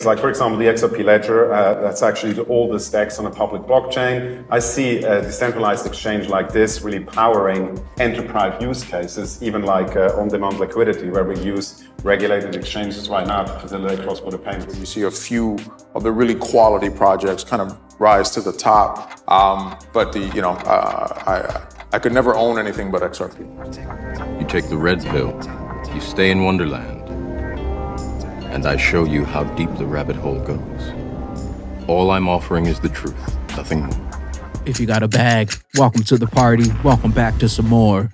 Like, for example, the XRP ledger, that's actually the oldest DEX on a public blockchain. I see a decentralized exchange like this really powering enterprise use cases, even like on-demand liquidity, where we use regulated exchanges right now to facilitate cross-border payments. You see a few of the really quality projects kind of rise to the top, but I could never own anything but XRP. You take the red pill, you stay in Wonderland, and I show you how deep the rabbit hole goes. All I'm offering is the truth, nothing more. If you got a bag, welcome to the party. Welcome back to some more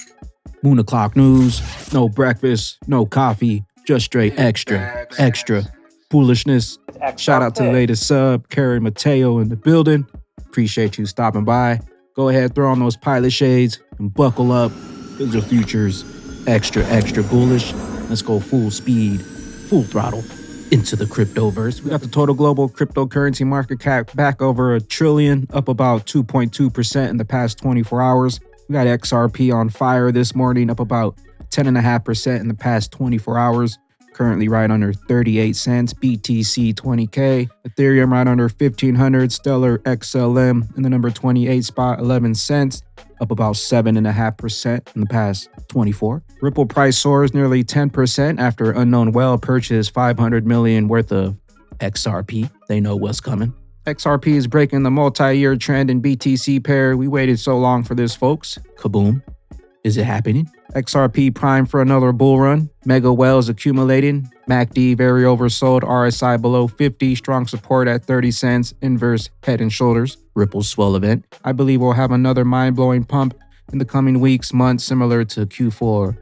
Moon O'Clock News. No breakfast, no coffee, just straight extra foolishness. Shout out to the latest sub, Karen Mateo in the building. Appreciate you stopping by. Go ahead, throw on those pilot shades and buckle up, because the future's extra bullish. Let's go full speed, full throttle into the cryptoverse. We got the total global cryptocurrency market cap back over $1 trillion, up about 2.2% in the past 24 hours. We got XRP on fire this morning, up about 10.5% in the past 24 hours. Currently right under 38 cents. BTC 20K. Ethereum right under 1500. Stellar XLM in the number 28 spot, 11 cents. Up about 7.5% in the past 24. Ripple price soars nearly 10% after unknown whale purchased $500 million worth of XRP. They know what's coming. XRP is breaking the multi-year trend in BTC pair. We waited so long for this, folks. Kaboom. Is it happening? XRP primed for another bull run. Mega whales accumulating. MACD very oversold. RSI below 50. Strong support at 30 cents. Inverse head and shoulders. Ripple swell event. I believe we'll have another mind-blowing pump in the coming weeks, months, similar to Q4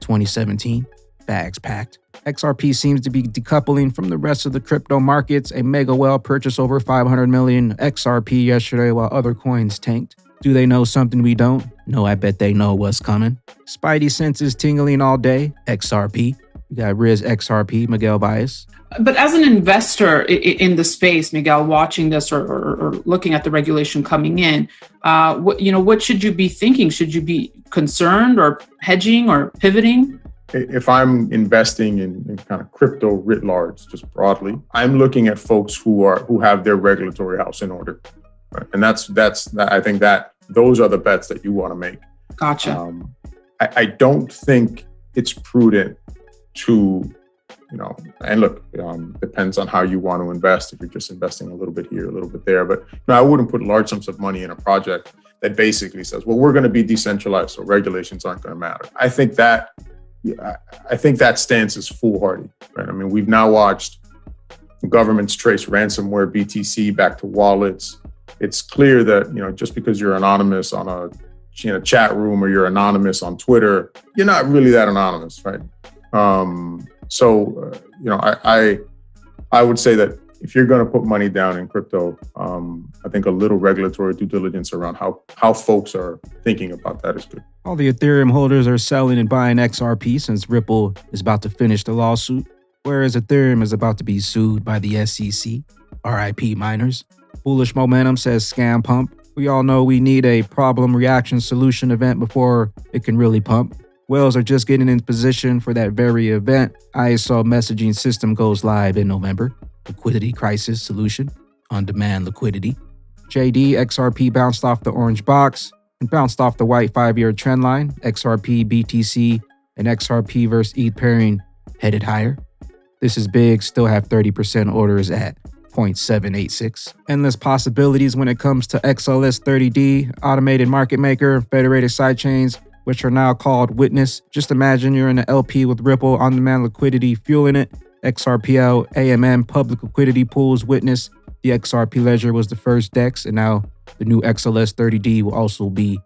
2017. Bags packed. XRP seems to be decoupling from the rest of the crypto markets. A mega whale purchased over 500 million XRP yesterday while other coins tanked. Do they know something we don't? No, I bet they know what's coming. Spidey senses tingling all day. XRP. We got Riz XRP, Miguel Bias. But as an investor in the space, Miguel, watching this or looking at the regulation coming in, what should you be thinking? Should you be concerned or hedging or pivoting? If I'm investing in kind of crypto writ large, just broadly, I'm looking at folks who have their regulatory house in order, right? And I think that those are the bets that you want to make. Gotcha. I don't think it's prudent to, and look, depends on how you want to invest. If you're just investing a little bit here, a little bit there, but I wouldn't put large sums of money in a project that basically says, well, we're going to be decentralized, so regulations aren't going to matter. I think that stance is foolhardy, right? I mean, we've now watched governments trace ransomware BTC back to wallets. It's clear that, just because you're anonymous on a chat room or you're anonymous on Twitter, you're not really that anonymous, right? I would say that if you're going to put money down in crypto, I think a little regulatory due diligence around how folks are thinking about that is good. All the Ethereum holders are selling and buying XRP since Ripple is about to finish the lawsuit, whereas Ethereum is about to be sued by the SEC. RIP miners. Bullish momentum says scam pump. We all know we need a problem reaction solution event before it can really pump. Whales are just getting in position for that very event. ISO messaging system goes live in November. Liquidity crisis solution. On-demand liquidity. JD, XRP bounced off the orange box and bounced off the white 5-year trend line. XRP, BTC, and XRP versus ETH pairing headed higher. This is big, still have 30% orders at 0.786. Endless possibilities when it comes to XLS30D, automated market maker, federated sidechains, which are now called Witness. Just imagine you're in an LP with Ripple on-demand liquidity fueling it. XRPL, AMM, public liquidity pools, Witness. The XRP ledger was the first DEX, and now the new XLS30D will also be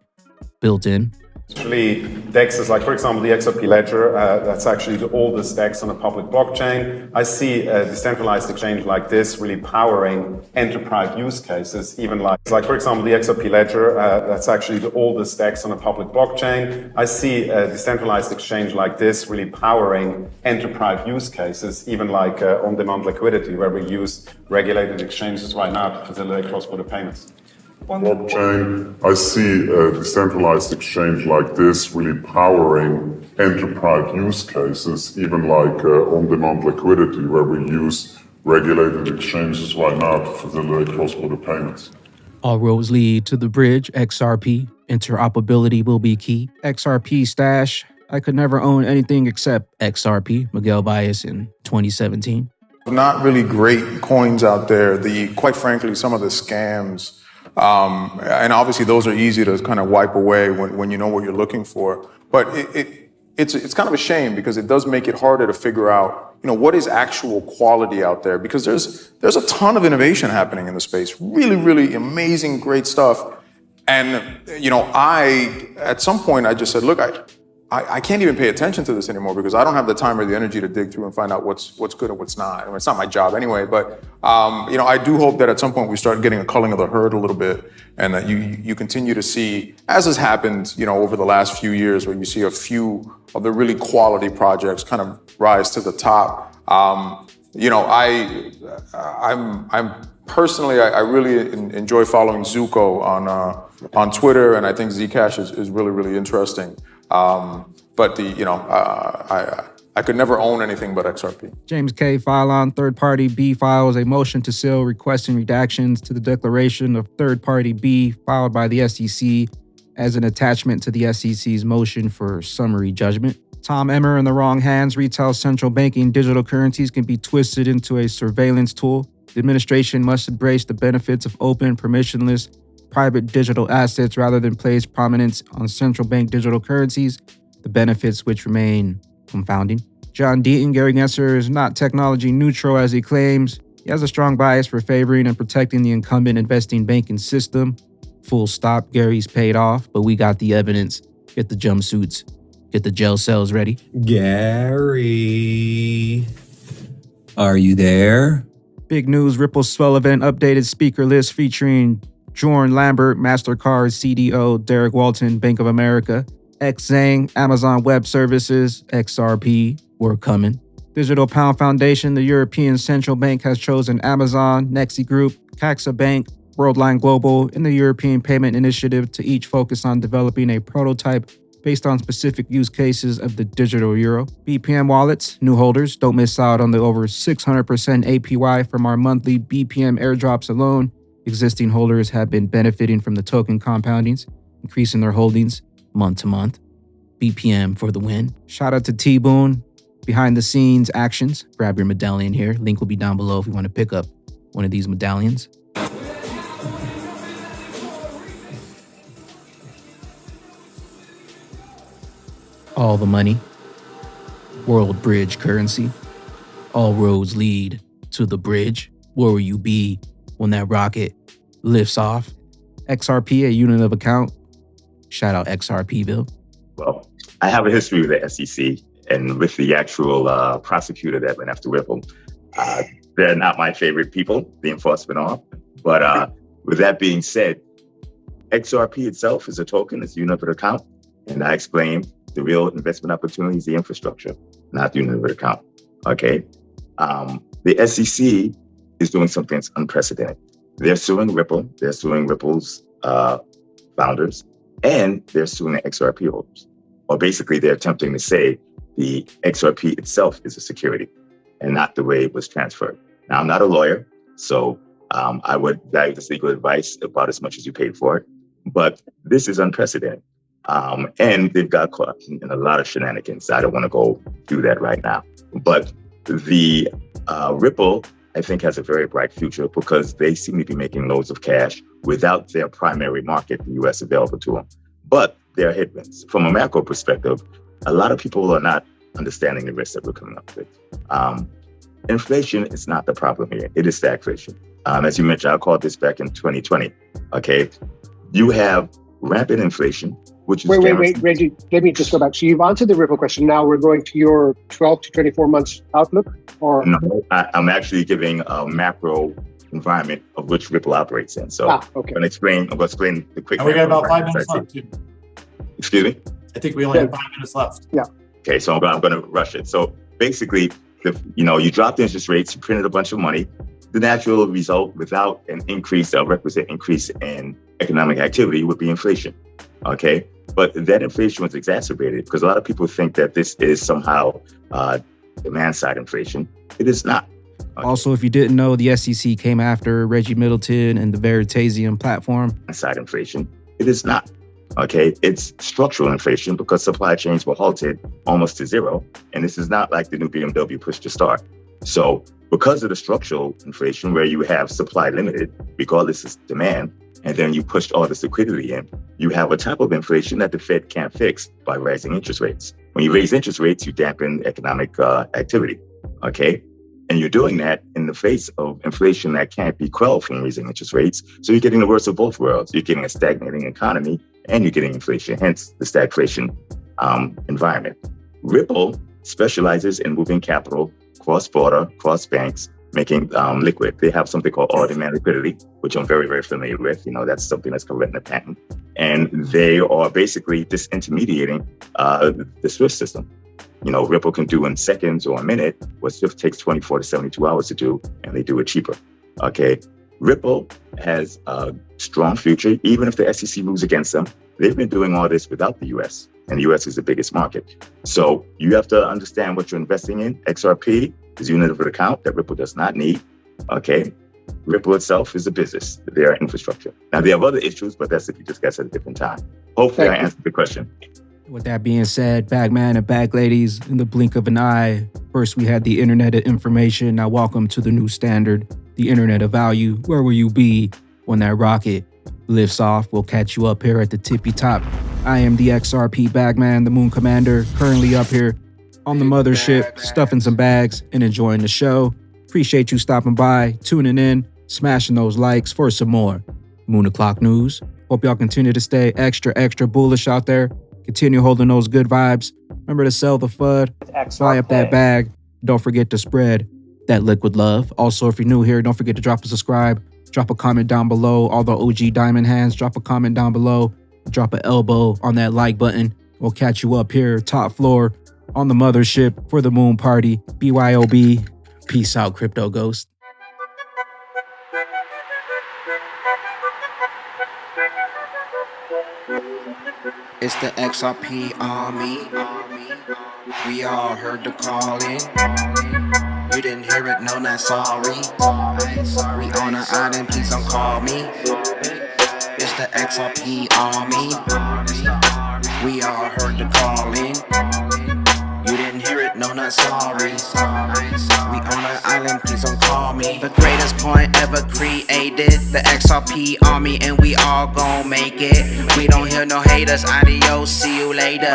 built in. Actually, DEXs, like for example, the XRP ledger, that's actually the oldest DEX on a public blockchain. I see a decentralized exchange like this really powering enterprise use cases, even like for example, the XRP ledger, that's actually the oldest DEX on a public blockchain. I see a decentralized exchange like this really powering enterprise use cases, even like on-demand liquidity, where we use regulated exchanges right now to facilitate cross-border payments. Blockchain, I see a decentralized exchange like this really powering enterprise use cases, even like on-demand liquidity, where we use regulated exchanges right now to facilitate cross-border payments. All roads lead to the bridge, XRP. Interoperability will be key. XRP stash. I could never own anything except XRP. Miguel Bias in 2017. Not really great coins out there. Quite frankly, some of the scams, and obviously those are easy to kind of wipe away when you know what you're looking for. But it's kind of a shame because it does make it harder to figure out, what is actual quality out there, because there's a ton of innovation happening in the space. Really, really amazing, great stuff. And, at some point I just said, look, I can't even pay attention to this anymore because I don't have the time or the energy to dig through and find out what's good and what's not. I mean, it's not my job anyway, but, I do hope that at some point we start getting a culling of the herd a little bit, and that you continue to see, as has happened, over the last few years, where you see a few of the really quality projects kind of rise to the top. I'm personally, I really enjoy following Zuko on Twitter, and I think Zcash is really, really interesting. But I could never own anything but XRP. James K. file on third-party B files a motion to seal requesting redactions to the declaration of third-party B filed by the SEC as an attachment to the SEC's motion for summary judgment. Tom Emmer in the wrong hands. Retail central banking digital currencies can be twisted into a surveillance tool. The administration must embrace the benefits of open, permissionless, private digital assets rather than place prominence on central bank digital currencies, the benefits which remain confounding. John Deaton, Gary Gensler, is not technology neutral as he claims. He has a strong bias for favoring and protecting the incumbent investing banking system. Full stop. Gary's paid off, but we got the evidence. Get the jumpsuits. Get the jail cells ready. Gary, are you there? Big news, Ripple swell event updated speaker list featuring Jorn Lambert, MasterCard CDO, Derek Walton, Bank of America, Zhang, Amazon Web Services, XRP, we're coming. Digital Pound Foundation, the European Central Bank has chosen Amazon, Nexi Group, Caxa Bank, Worldline Global, and the European Payment Initiative to each focus on developing a prototype based on specific use cases of the digital euro. BPM Wallets, new holders, don't miss out on the over 600% APY from our monthly BPM airdrops alone. Existing holders have been benefiting from the token compoundings, increasing their holdings month to month. BPM for the win. Shout out to T-Boone. Behind the scenes actions. Grab your medallion here. Link will be down below if you want to pick up one of these medallions. All the money. World bridge currency. All roads lead to the bridge. Where will you be when that rocket lifts off? XRP, a unit of account. Shout out XRPville. Well, I have a history with the SEC and with the actual prosecutor that went after Ripple. They're not my favorite people, the enforcement arm. But with that being said, XRP itself is a token, it's a unit of account. And I explained the real investment opportunity is the infrastructure, not the unit of account. Okay. The SEC is doing something that's unprecedented. They're suing Ripple, they're suing Ripple's founders, and they're suing the XRP holders. Or basically, they're attempting to say the XRP itself is a security and not the way it was transferred. Now, I'm not a lawyer, so I would value this legal advice about as much as you paid for it. But this is unprecedented. And they've got caught in a lot of shenanigans. I don't want to go do that right now. But the Ripple, I think, has a very bright future because they seem to be making loads of cash without their primary market, the US, available to them. But there are headwinds. From a macro perspective, a lot of people are not understanding the risks that we're coming up with. Inflation is not the problem here. It is stagflation. As you mentioned, I called this back in 2020. Okay, you have rampant inflation, which is wait, Reggie. Let me just go back. So you've answered the Ripple question. Now we're going to your 12 to 24 months outlook, or no? I'm actually giving a macro environment of which Ripple operates in. So okay. I'm going to explain the quick. And we got about 5 minutes left, too. Excuse me? I think we only have 5 minutes left. Yeah. Okay, so I'm going to rush it. So basically, you dropped interest rates, you printed a bunch of money. The natural result without an increase, a requisite increase in economic activity would be inflation. Okay, but that inflation was exacerbated because a lot of people think that this is somehow demand side inflation. It is not. Also, if you didn't know, the SEC came after Reggie Middleton and the Veritasium platform. Inside inflation, it is not. Okay, it's structural inflation because supply chains were halted almost to zero. And this is not like the new BMW push to start. So because of the structural inflation where you have supply limited, regardless of demand, and then you pushed all this liquidity in, you have a type of inflation that the Fed can't fix by raising interest rates. When you raise interest rates, you dampen economic activity, okay? And you're doing that in the face of inflation that can't be quelled from raising interest rates. So you're getting the worst of both worlds. You're getting a stagnating economy and you're getting inflation, hence the stagflation environment. Ripple specializes in moving capital cross-border, cross-banks, making liquid. They have something called all-demand liquidity, which I'm very, very familiar with. You know, that's something that's covered in the patent. And they are basically disintermediating the SWIFT system. You know, Ripple can do in seconds or a minute what SWIFT takes 24 to 72 hours to do, and they do it cheaper. Okay, Ripple has a strong future, even if the SEC moves against them. They've been doing all this without the US, and the US is the biggest market. So you have to understand what you're investing in. XRP is a unit of account that Ripple does not need. Okay, Ripple itself is a business. They are infrastructure. Now, they have other issues, but that's if you discuss at a different time. Hopefully, I answered the question. With that being said, Bagman and Bag Ladies, in the blink of an eye, first we had the Internet of Information. Now welcome to the new standard, the Internet of Value. Where will you be when that rocket lifts off? We'll catch you up here at the tippy top. I am the XRP Bagman, the Moon Commander, currently up here on the mothership, stuffing some bags and enjoying the show. Appreciate you stopping by, tuning in, smashing those likes for some more Moon O'Clock News. Hope y'all continue to stay extra bullish out there. Continue holding those good vibes. Remember to sell the FUD, fly up that bag. Don't forget to spread that liquid love. Also, if you're new here, don't forget to drop a subscribe, drop a comment down below. All the OG diamond hands, drop a comment down below, drop an elbow on that like button. We'll catch you up here, top floor, on the mothership for the moon party. BYOB. Peace out, crypto ghost. It's the XRP army. We all heard the calling. You didn't hear it, no, not sorry. We on an island, please don't call me. It's the XRP army. We all heard the calling. You didn't hear it, no, not sorry. We on an island, please don't call me. The greatest coin ever created, the XRP army, and we all gon' make it. We don't hear no haters, adios, see you later.